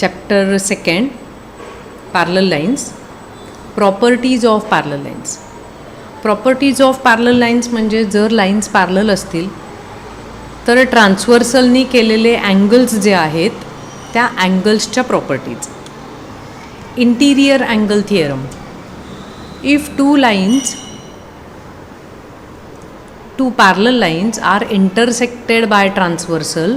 Chapter 2, Parallel Lines. Properties of Parallel Lines. Properties of Parallel Lines म्हणजे जर lines parallel असतील तर ट्रान्सव्हर्सलनी केलेले अँगल्स जे आहेत त्या अँगल्सच्या properties. Interior angle theorem. If two parallel lines are intersected by transversal,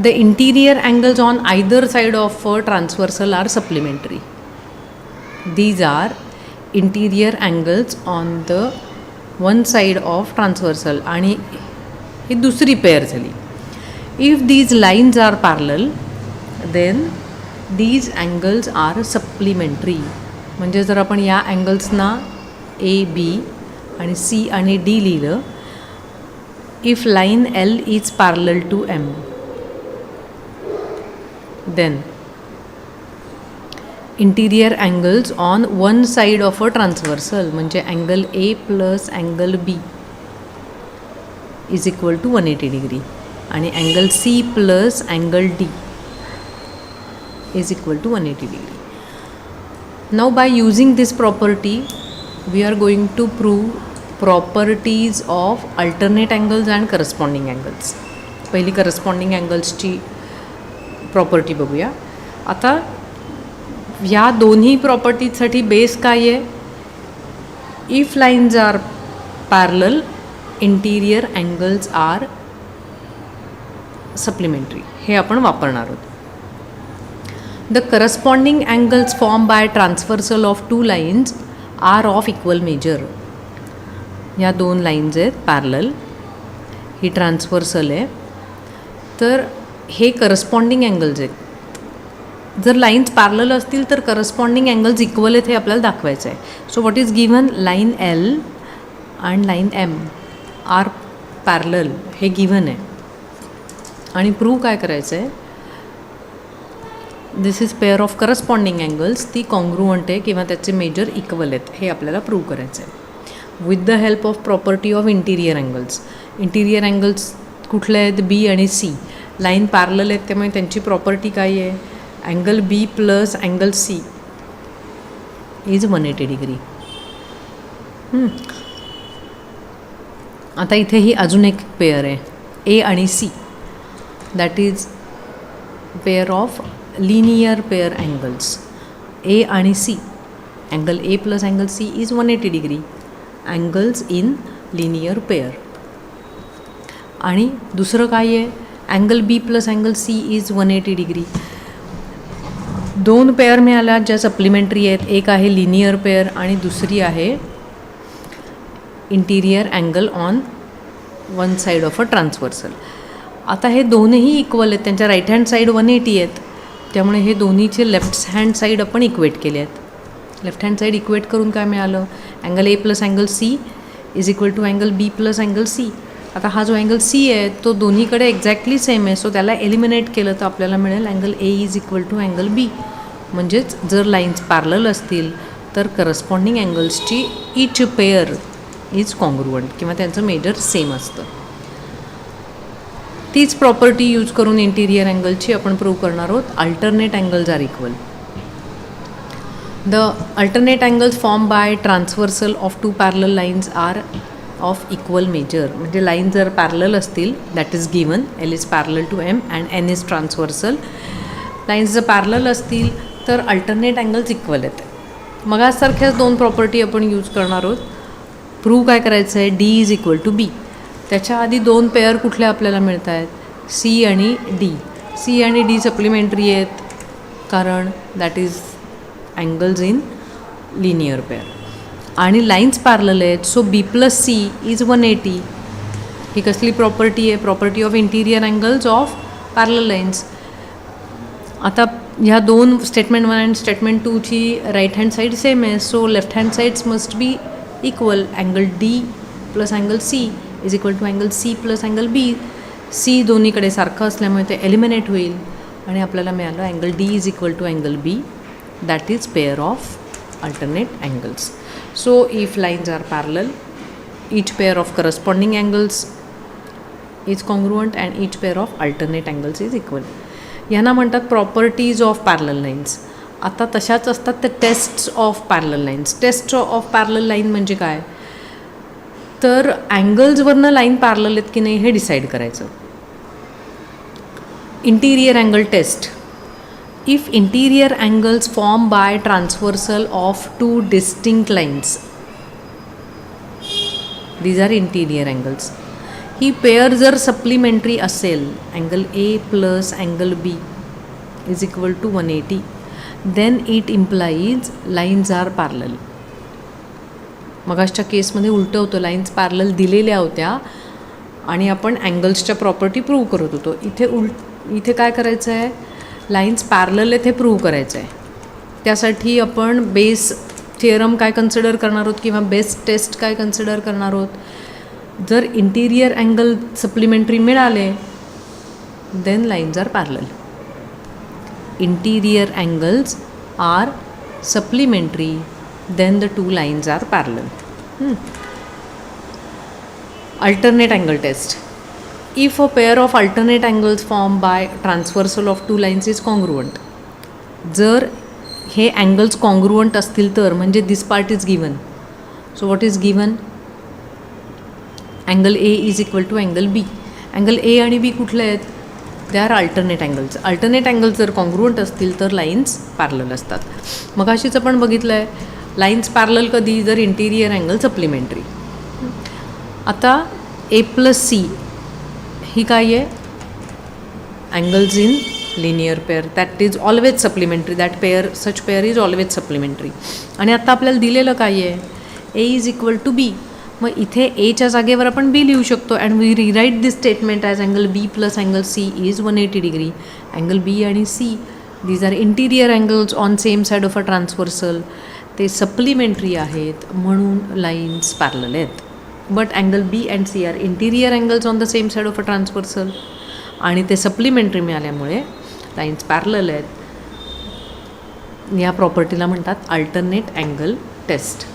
the interior angles on either side of a transversal are supplementary. These are interior angles on the one side of transversal आणि ही दुसरी pair झाली. If these lines are parallel, then these angles are supplementary. म्हणजे जर आपण या अँगल्सना A B आणि C आणि D लिहिलं, if line L is parallel to M, then interior angles on one side of a transversal म्हणजे angle A plus angle B is equal to 180 degree आणि angle C plus angle D is equal to 180 degree. Now by using this property we are going to prove properties of alternate angles and corresponding angles. पहिली corresponding angles ची property बघूया. आता या दोन्ही प्रॉपर्टीजसाठी base काय आहे? If lines are parallel, interior angles are supplementary, हे आपण वापरणार आहोत. The corresponding angles form by transversal of two lines are of equal measure. या दोन लाईन्स आहेत पॅरलल, ही ट्रान्सव्हर्सल आहे, तर हे करस्पॉन्डिंग अँगल्स आहेत. जर लाईन्स पॅरलल असतील तर करस्पॉन्डिंग अँगल्स इक्वल आहेत हे आपल्याला दाखवायचं आहे. So what is given? Line L and line M are parallel, हे गिवन आहे. आणि प्रूव्ह काय करायचं आहे? This is pair of corresponding angles, ती कॉन्ग्रुअंट आहे किंवा त्याचे मेजर इक्वल आहेत हे आपल्याला प्रूव्ह करायचं आहे. With the help of property of interior angles. Interior angles कुठले आहेत? बी आणि सी. लाईन पॅरलल आहेत त्यामुळे त्यांची प्रॉपर्टी काय आहे? Angle B plus angle C is 180 degree. आता इथे ही अजून एक पेअर आहे ए आणि C, that is pair of linear pair angles. A आणि C, angle A plus angle C is 180 degree, angles in linear pair. आणि दुसरं काय आहे? Angle B plus angle C is 180 degree. दोन पेअर मिळाल्या ज्या सप्लिमेंटरी आहेत. एक आहे लिनियर पेअर आणि दुसरी आहे interior angle on one side of a transversal. आता हे दोनही इक्वल आहेत, त्यांच्या राईट हँड साईड 180 आहेत, त्यामुळे हे दोन्हीचे लेफ्ट हँड साईड आपण इक्वेट केले आहेत. लेफ्ट हँड साईड इक्वेट करून काय मिळालं? Angle A plus angle C is equal to angle B plus angle C. आता हा जो अँगल सी आहे तो दोन्हीकडे एक्झॅक्टली सेम आहे, सो त्याला एलिमिनेट केलं तर आपल्याला मिळेल angle A is equal to angle B. म्हणजेच जर लाईन्स पॅरलल असतील तर करस्पॉन्डिंग अँगल्सची इच पेअर इज कॉन्ग्रुअंट किंवा त्यांचं मेजर सेम असतं. तीच प्रॉपर्टी यूज करून इंटिरियर अँगलची आपण प्रूव्ह करणार आहोत. Alternate angles are equal. The alternate angles form by transversal of two parallel lines are of equal measure. म्हणजे लाईन जर पॅरलल असतील, that is given L is parallel to M and N is transversal. Lines जर parallel असतील तर alternate angles equal आहेत. मगासारख्याच दोन property आपण use करणार आहोत. प्रूव्ह काय करायचं आहे? डी इज इक्वल टू बी. त्याच्या आधी दोन पेअर कुठले आपल्याला मिळत आहेत? सी आणि डी. सी आणि डी सप्लिमेंटरी आहेत कारण that is angles in linear pair. आणि लाईन्स पॅरलल आहेत, so B plus C is 180. ही कसली प्रॉपर्टी आहे? Property of interior angles of parallel lines. आता ह्या दोन स्टेटमेंट 1 अँड स्टेटमेंट 2ची राईट हँड साईड सेम आहे, so left hand sides must be equal. Angle D plus angle C is equal to angle C plus angle B. C दोन्हीकडे सारखं असल्यामुळे ते eliminate होईल आणि आपल्याला मिळालं angle D is equal to angle B, that is pair of alternate angles. So if lines are parallel, each pair of corresponding angles is congruent and each pair of alternate angles is equal. ह्यांना म्हणतात properties of parallel lines. आता तशाच असतात त्या tests of parallel lines. Test of parallel line म्हणजे काय, तर अँगल्सवरनं line parallel आहेत की नाही हे डिसाईड करायचं. Interior angle test. If interior angles form by transversal of two distinct lines, these are interior angles. ही पेअर जर सप्लिमेंटरी असेल, angle A plus angle B is equal to 180, then it implies lines are parallel. मगाशच्या केसमध्ये उलटं होतं, lines parallel दिलेल्या होत्या आणि आपण अँगल्सच्या प्रॉपर्टी प्रूव्ह करत होतो. इथे काय करायचं आहे, लाईन्स पॅरलल आहेत हे प्रूव्ह करायचं आहे. त्यासाठी आपण बेस थिअरम काय कन्सिडर करणार आहोत किंवा बेस टेस्ट काय कन्सिडर करणार आहोत. जर इंटिरियर अँगल सप्लिमेंटरी मिळाले, then lines are parallel. Interior angles are supplementary, then the two lines are parallel. Alternate angle test. If a pair of alternate angles formed by transversal of two lines is congruent, जर हे angles congruent असतील तर, म्हणजे this part is given. So what is given? Angle A is equal to angle B. Angle A आणि B कुठले आहेत? They R alternate angles. Alternate angles जर congruent असतील तर लाईन्स पॅरलल असतात. मग अशीच आपण बघितलं आहे, लाईन्स पॅरलल कधी, जर इंटिरियर अँगल सप्लिमेंटरी. आता ए प्लस सी ही काय आहे, angles in linear pair, that is always supplementary. That pair, such pair is always supplementary. आणि आता आपल्याला दिलेलं काय आहे, A is equal to B. मग इथे एच्या जागेवर आपण बी लिहू शकतो and we rewrite this statement as angle B plus angle C is 180 degree. Angle B आणि C, these are interior angles on same side of a transversal. ते supplementary आहेत म्हणून लाईन्स पॅरलल आहेत. But angle B and C are interior angles on the same side of a transversal आणि ते supplementary मिळाल्यामुळे lines parallel आहेत. या प्रॉपर्टीला म्हणतात अल्टरनेट अँगल टेस्ट.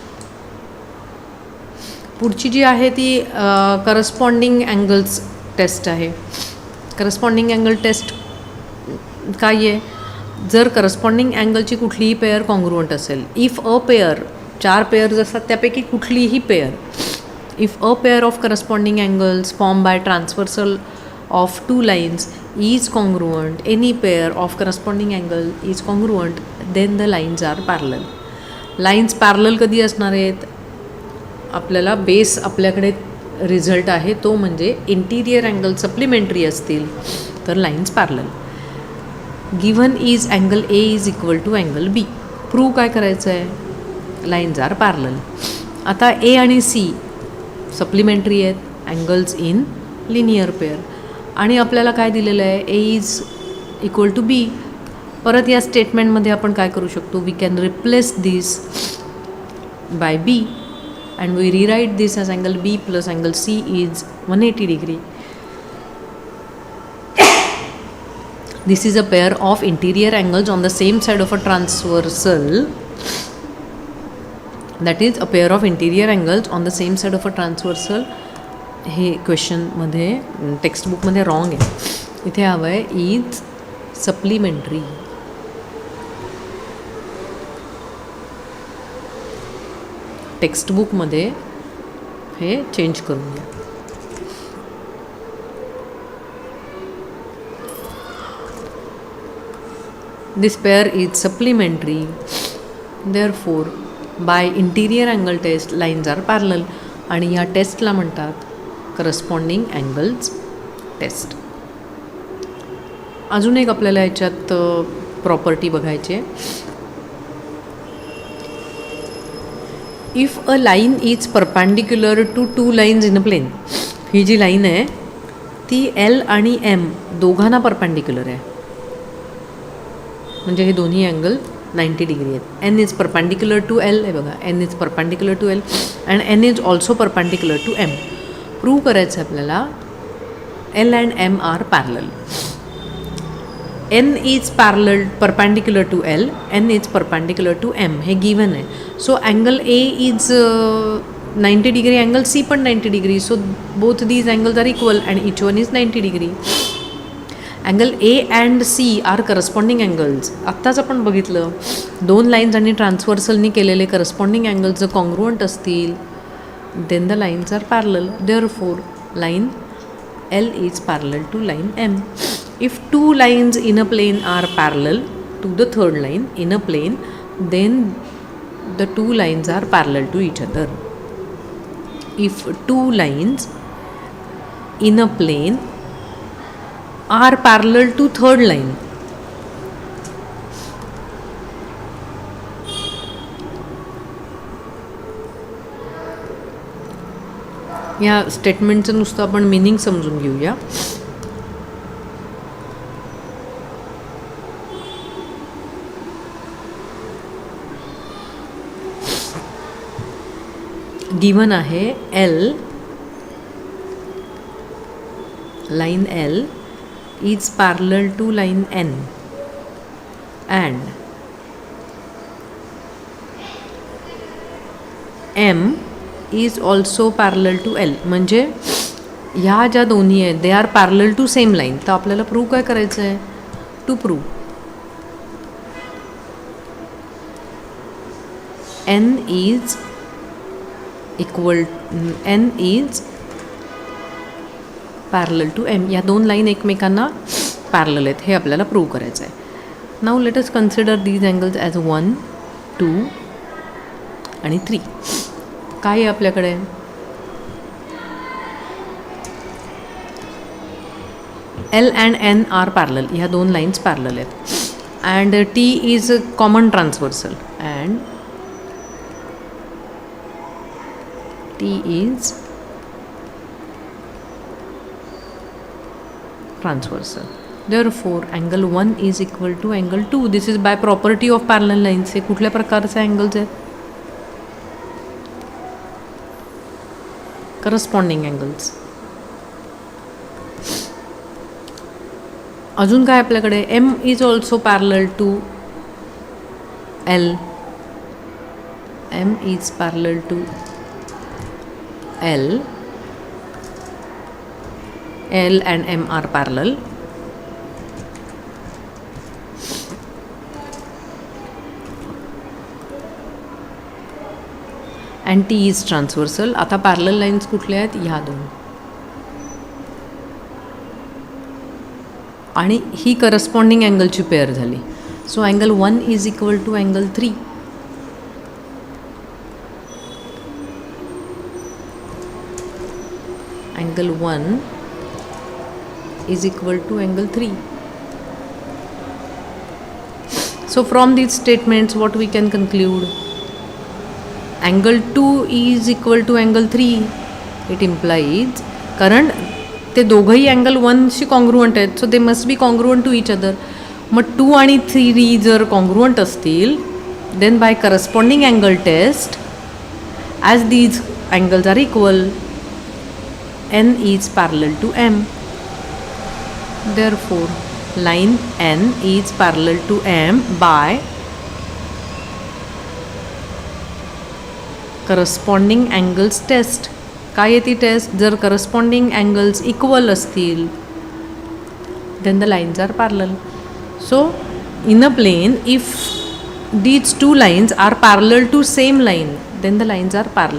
पुढची जी आहे ती करस्पॉन्डिंग अँगल्स टेस्ट आहे. करस्पॉन्डिंग अँगल टेस्ट काय आहे, जर करस्पॉन्डिंग अँगलची कुठलीही पेअर कॉन्ग्रुअंट असेल, इफ अ पेअर, 4 पेअर्स असतात त्यापैकी कुठलीही pair, if a pair of corresponding angles form by transversal of 2 lines is congruent, any pair of corresponding angle is congruent, then the lines are parallel. Lines parallel कधी असणार आहेत, आपल्याला base आपल्याकडे result आहे तो म्हणजे इंटिरियर अँगल सप्लिमेंटरी असतील तर lines parallel. Given is angle A is equal to angle B. Prove काय करायचं आहे, लाईन्स आर पॅरलल. आता ए आणि सी सप्लिमेंटरी आहेत, अँगल्स इन लिनियर पेअर. आणि आपल्याला काय दिलेलं आहे, A is equal to B. परत या स्टेटमेंटमध्ये आपण काय करू शकतो, we can replace this by B and we rewrite this as angle B plus angle C is 180 degree. This is a pair of interior angles on the same side of a transversal. That is a pair of interior angles on the same side of a transversal. हे क्वेश्चनमध्ये टेक्स्टबुकमध्ये wrong आहे. इथे हवं आहे is supplementary. टेक्स्टबुकमध्ये हे change करून घ्या. This pair is supplementary, therefore by interior angle test lines are parallel. आणि ह्या टेस्टला म्हणतात करस्पॉन्डिंग अँगल्स टेस्ट. अजून एक आपल्याला याच्यात प्रॉपर्टी बघायची आहे. If a line is perpendicular to 2 lines in a plane. ही जी लाईन आहे ती एल आणि एम दोघांना परपॅन्डिक्युलर आहे, म्हणजे हे दोन्ही अँगल 90 डिग्री आहेत. N is perpendicular to L, हे बघा N is perpendicular to L and N is also perpendicular to M. Prove करायचं आहे आपल्याला L and M are parallel. N is perpendicular to L, N is perpendicular to M, हे given आहे. So angle A is 90 degree, angle C पण 90 degree. So both these angles are equal and each one is 90 degree. Angle A and C are corresponding angles. आत्ताच आपण बघितलं, दोन lines आणि ट्रान्सवर्सलनी केलेले करस्पॉन्डिंग अँगल्स जर कॉन्ग्रुअंट असतील, then the lines are parallel. Therefore line L is parallel to line M. If two lines in a plane are parallel to the third line in a plane, then the two lines are parallel to each other. If two lines in a plane are parallel to third line, या स्टेटमेंटचं नुसतं आपण meaning समजून घेऊया. Given आहे L, line L is parallel to line N and M is also parallel to L. म्हणजे ह्या ज्या दोन्ही आहेत they are parallel to same line. तर आपल्याला प्रूव्ह काय करायचं आहे? To prove N is parallel to M. या दोन लाईन एकमेकांना पॅरलल आहेत हे आपल्याला प्रूव्ह करायचं आहे. Now let us consider these angles as 1, 2 आणि 3. काय आहे आपल्याकडे? L and N are parallel. ह्या दोन लाईन्स पॅरलल आहेत and T is common transversal and T is transversal. Therefore, angle 1 is equal to angle 2. This is by property of parallel lines. हे कुठल्या प्रकारचे अँगल्स आहेत? Corresponding angles. अजून काय आपल्याकडे? M is also parallel to L. M is parallel to L. L and M are parallel. And T is transversal. आता parallel lines कुठल्या आहेत? ह्या दोन. आणि ही करस्पॉन्डिंग अँगलची पेअर झाली. So angle 1 is equal to angle 3. Angle 1 is equal to angle 3. So from these statements what we can conclude? Angle 2 is equal to angle 3. It implies, कारण ते दोघंही angle 1 शी congruent आहेत, so they must be congruent to each other. मग 2 आणि 3 जर congruent असतील, then by corresponding angle test, as these angles are equal, N is parallel to M. Therefore, line N is parallel to M by corresponding angles test. काय आहे ती taste? जर corresponding angles equal असतील, then the lines are parallel. So, in a plane, if these two lines are parallel to same line, then the lines are parallel.